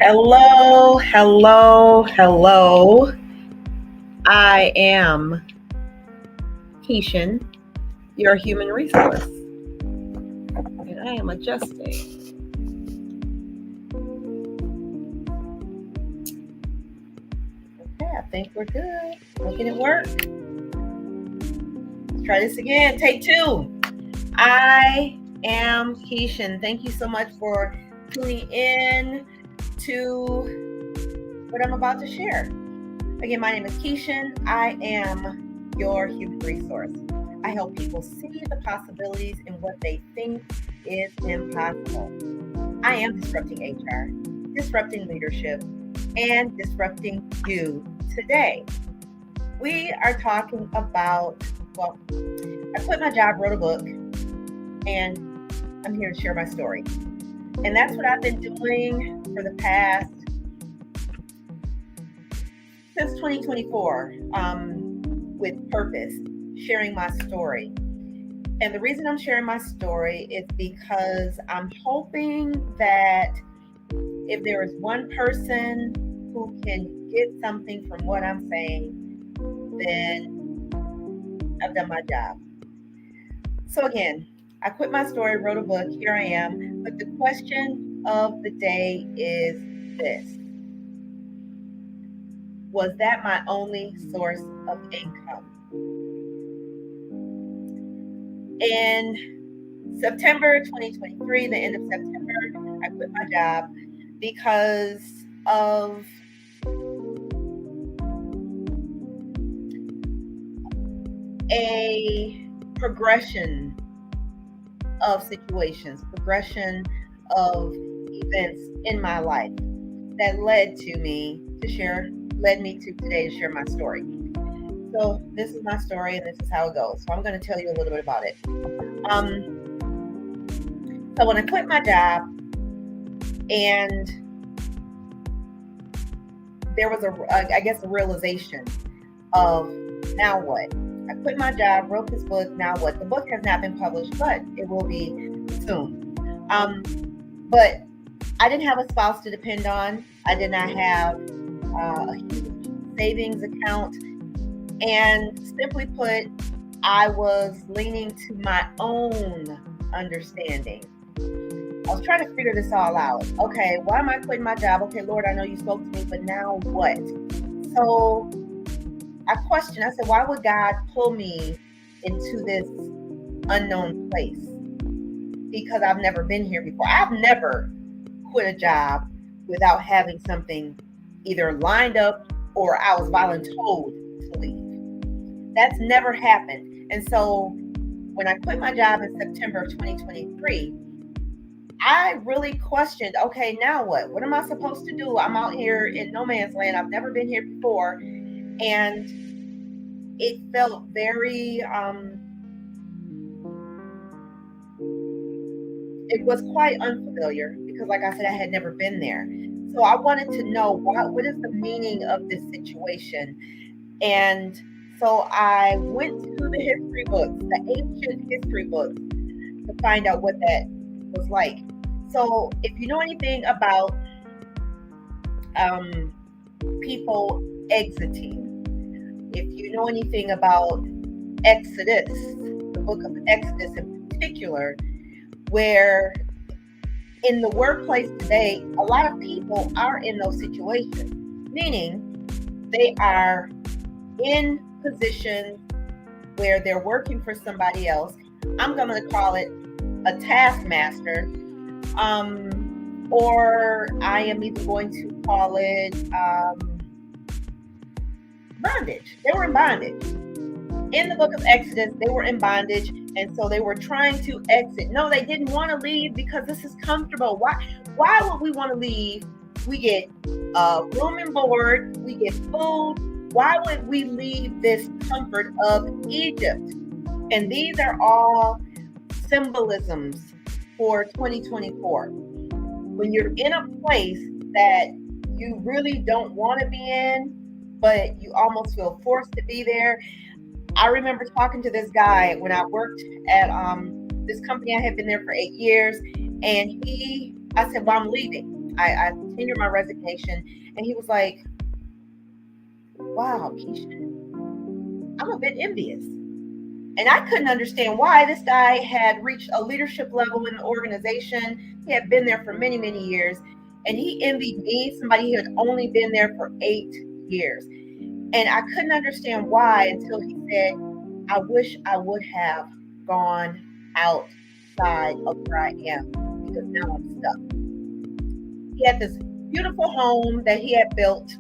Hello, hello, hello. I am Keishan, your human resource, and I am adjusting. Okay, I think we're good. Making it work. Let's try this again. Take two. I am Keishan. Thank you so much for tuning in to what I'm about to share. Again, my name is Keishan. I am your human resource. I help people see the possibilities in what they think is impossible. I am disrupting HR, disrupting leadership, and disrupting you today. We are talking about, I quit my job, wrote a book, and I'm here to share my story. And that's what I've been doing for the past, since 2024, with purpose, sharing my story. And the reason I'm sharing my story is because I'm hoping that if there is one person who can get something from what I'm saying, then I've done my job. So again, I quit my story, wrote a book, here I am. But the question of the day is this: was that my only source of income? In September 2023, the end of September, I quit my job because of a progression of situations, progression of events in my life that led me to today to share my story. So this is my story and this is how it goes. So I'm going to tell you a little bit about it. So when I quit my job, and there was a realization of, now what? I quit my job, wrote this book, now what? The book has not been published, but it will be soon. But I didn't have a spouse to depend on. I did not have a huge savings account. And simply put, I was leaning to my own understanding. I was trying to figure this all out. Okay, why am I quitting my job? Okay, Lord, I know you spoke to me, but now what? So I questioned. I said, why would God pull me into this unknown place? Because I've never been here before. I've never quit a job without having something either lined up or I was voluntold to leave. That's never happened. And so when I quit my job in September of 2023, I really questioned, okay, now what? What am I supposed to do? I'm out here in no man's land. I've never been here before. And it felt very, it was quite unfamiliar because, like I said, I had never been there. So I wanted to know what is the meaning of this situation. And so I went to the history books, the ancient history books, to find out what that was like. So if you know anything about people exiting, if you know anything about Exodus, the book of Exodus in particular, where in the workplace today, a lot of people are in those situations, meaning they are in positions where they're working for somebody else. I'm going to call it a taskmaster, or I am even going to call it bondage. They were in bondage. In the book of Exodus, they were in bondage, and so they were trying to exit. No, they didn't want to leave because this is comfortable. Why would we want to leave? We get room and board, we get food. Why would we leave this comfort of Egypt? And these are all symbolisms for 2024. When you're in a place that you really don't want to be in, but you almost feel forced to be there. I remember talking to this guy when I worked at this company. I had been there for 8 years, and I said, well, I'm leaving. I tendered my resignation, and he was like, wow, Keisha, I'm a bit envious. And I couldn't understand why. This guy had reached a leadership level in the organization. He had been there for many, many years. And he envied me, somebody who had only been there for 8 years. And I couldn't understand why until he said, I wish I would have gone outside of where I am because now I'm stuck. He had this beautiful home that he had built.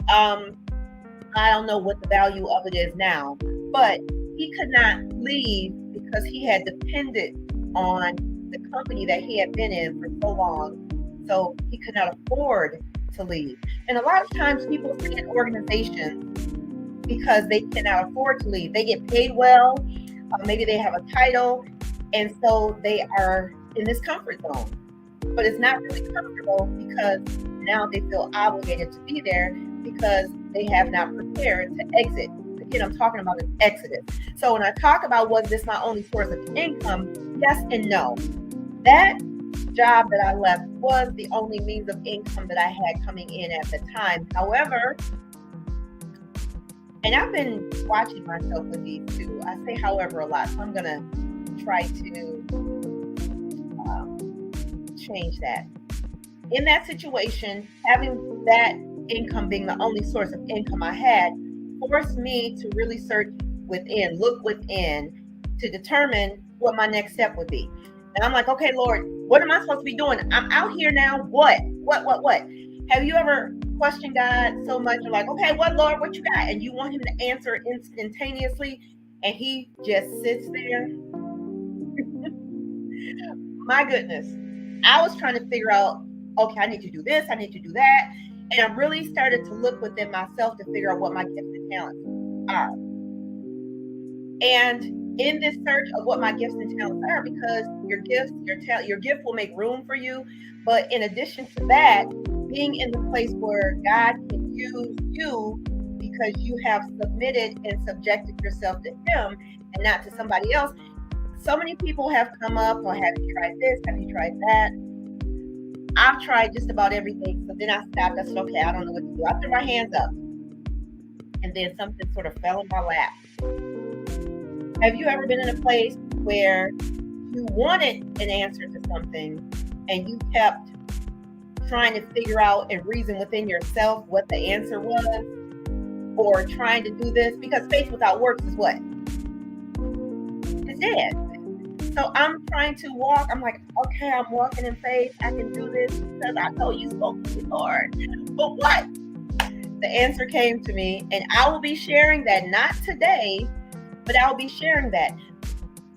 I don't know what the value of it is now, but he could not leave because he had depended on the company that he had been in for so long. So he could not afford to leave. And a lot of times people stay in organizations because they cannot afford to leave. They get paid well, maybe they have a title, and so they are in this comfort zone. But it's not really comfortable because now they feel obligated to be there because they have not prepared to exit. Again, I'm talking about an exodus. So when I talk about was this my only source of income, yes and no. That job that I left was the only means of income that I had coming in at the time. However, and I've been watching myself with these two. I say however a lot, so I'm going to try to change that. In that situation, having that income being the only source of income I had forced me to really search within, look within to determine what my next step would be. And I'm like, okay, Lord, what am I supposed to be doing? I'm out here now. What? Have you ever questioned God so much? You're like, okay, what, Lord, what you got? And you want him to answer instantaneously, and he just sits there. My goodness. I was trying to figure out, okay, I need to do this, I need to do that. And I really started to look within myself to figure out what my gifts and talents are. And in this search of what my gifts and talents are, because your gifts, your gift will make room for you. But in addition to that, being in the place where God can use you because you have submitted and subjected yourself to him and not to somebody else. So many people have come up, or have you tried this? Have you tried that? I've tried just about everything. So then I stopped. I said, okay, I don't know what to do. I threw my hands up. And then something sort of fell in my lap. Have you ever been in a place where you wanted an answer to something and you kept trying to figure out and reason within yourself what the answer was, or trying to do this? Because faith without works is what? It's dead. So I'm trying to walk. I'm like, okay, I'm walking in faith. I can do this because I know you spoke to me, Lord. But what? The answer came to me, and I will be sharing that, not today, but I'll be sharing that.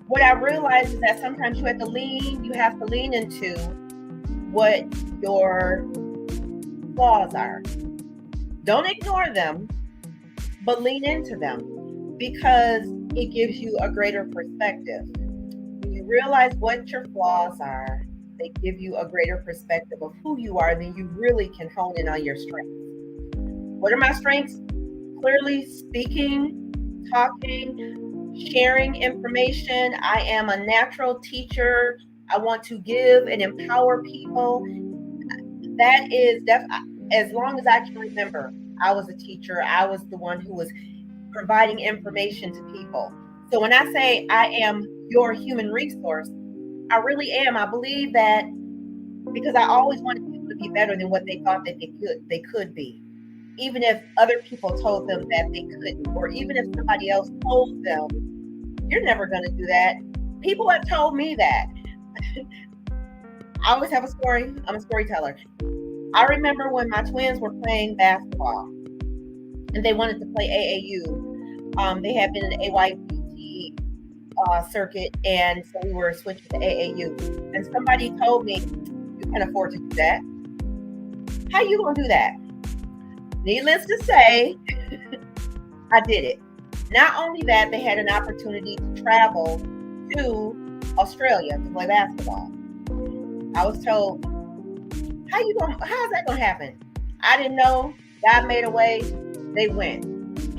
What I realized is that sometimes you have to lean into what your flaws are. Don't ignore them, but lean into them, because it gives you a greater perspective. Realize what your flaws are, they give you a greater perspective of who you are, then you really can hone in on your strengths. What are my strengths? Clearly speaking, talking, sharing information. I am a natural teacher. I want to give and empower people. That is as long as I can remember, I was a teacher. I was the one who was providing information to people. So when I say I am your human resource, I really am. I believe that because I always wanted people to be better than what they thought that they could be. Even if other people told them that they couldn't, or even if somebody else told them, you're never going to do that. People have told me that. I always have a story. I'm a storyteller. I remember when my twins were playing basketball and they wanted to play AAU. They had been in the AYP circuit, and so we were switching to AAU. And somebody told me, you can afford to do that. How you gonna do that? Needless to say, I did it. Not only that, they had an opportunity to travel to Australia to play basketball. I was told, how's that gonna happen? I didn't know. God made a way. They went.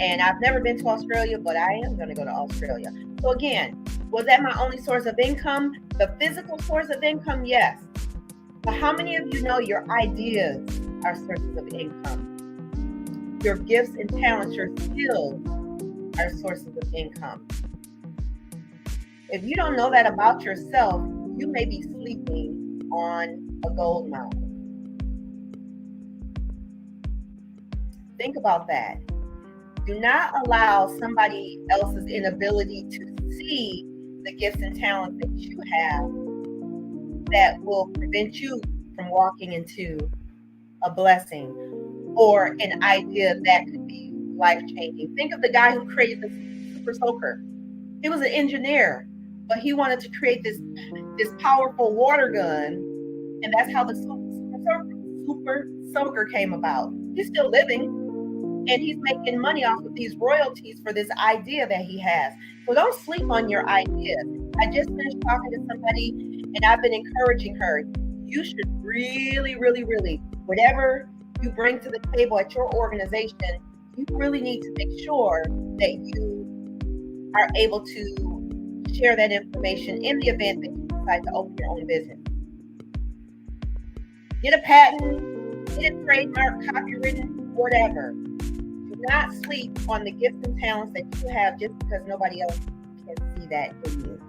And I've never been to Australia, but I am going to go to Australia. So again, was that my only source of income? The physical source of income? Yes. But how many of you know your ideas are sources of income? Your gifts and talents, your skills are sources of income. If you don't know that about yourself, you may be sleeping on a gold mine. Think about that. Do not allow somebody else's inability to see the gifts and talents that you have that will prevent you from walking into a blessing or an idea that could be life-changing. Think of the guy who created the Super Soaker. He was an engineer, but he wanted to create this powerful water gun, and that's how the Super Soaker came about. He's still living, and he's making money off of these royalties for this idea that he has. So don't sleep on your ideas. I just finished talking to somebody, and I've been encouraging her. You should really, really, really, whatever you bring to the table at your organization, you really need to make sure that you are able to share that information in the event that you decide to open your own business. Get a patent, get a trademark, copywritten, whatever. Do not sleep on the gifts and talents that you have just because nobody else can see that in you.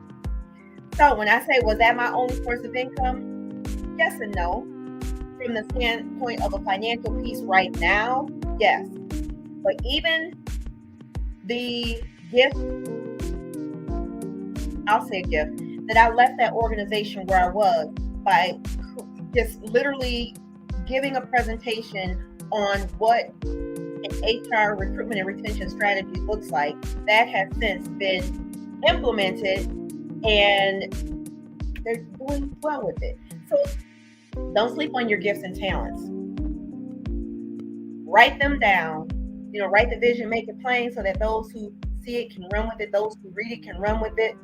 So when I say, was that my only source of income? Yes and no. From the standpoint of a financial piece right now, yes. But even the gift, I'll say gift, that I left that organization where I was by just literally giving a presentation on what an HR recruitment and retention strategy looks like, that has since been implemented and they're doing well with it. So don't sleep on your gifts and talents. Write them down. Write the vision, make it plain so that those who see it can run with it. Those who read it can run with it.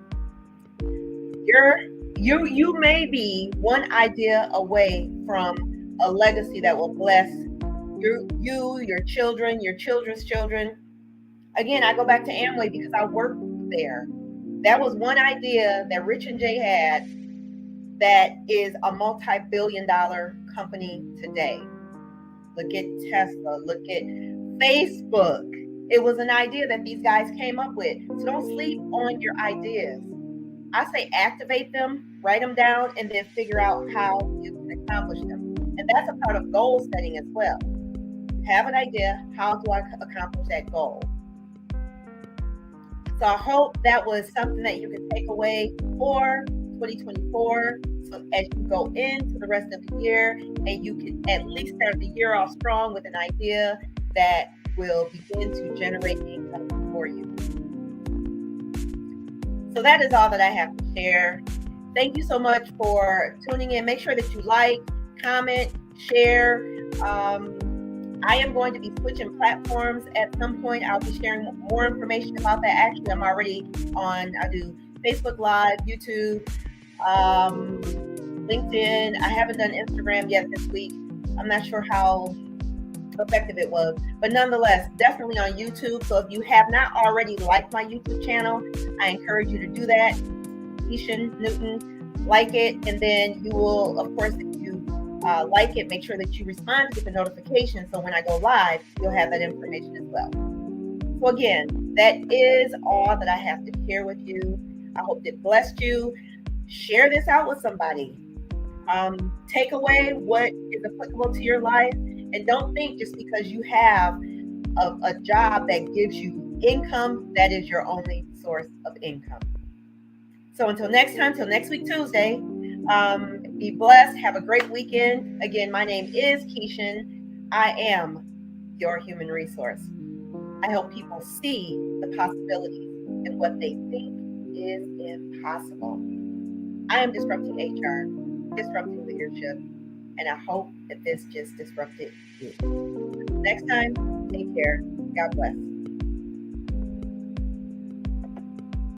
You may be one idea away from a legacy that will bless your children, your children's children. Again, I go back to Amway because I worked there. That was one idea that Rich and Jay had that is a multi-billion-dollar company today. Look at Tesla, look at Facebook. It was an idea that these guys came up with. So don't sleep on your ideas. I say activate them, write them down, and then figure out how you can accomplish them. And that's a part of goal setting as well. Have an idea, how do I accomplish that goal? So I hope that was something that you can take away for 2024. So as you go into the rest of the year, and you can at least start the year off strong with an idea that will begin to generate income for you. So that is all that I have to share. Thank you so much for tuning in. Make sure that you like, comment, share. I am going to be switching platforms at some point. I'll be sharing more information about that. Actually, I'm already I do Facebook Live, YouTube, LinkedIn. I haven't done Instagram yet this week. I'm not sure how effective it was, but nonetheless, definitely on YouTube. So if you have not already liked my YouTube channel, I encourage you to do that. Keisha Newton, like it, and then you will, of course, if you like it, make sure that you respond to get the notification, so when I go live, you'll have that information as well. So again, that is all that I have to share with you. I hope it blessed you. Share this out with somebody. Take away what is applicable to your life, and don't think just because you have a job that gives you income, that is your only source of income. So until next time, till next week, Tuesday, be blessed. Have a great weekend. Again, my name is Keisha. I am your human resource. I help people see the possibilities and what they think is impossible. I am disrupting HR, disrupting leadership, and I hope that this just disrupted you. Next time, take care. God bless.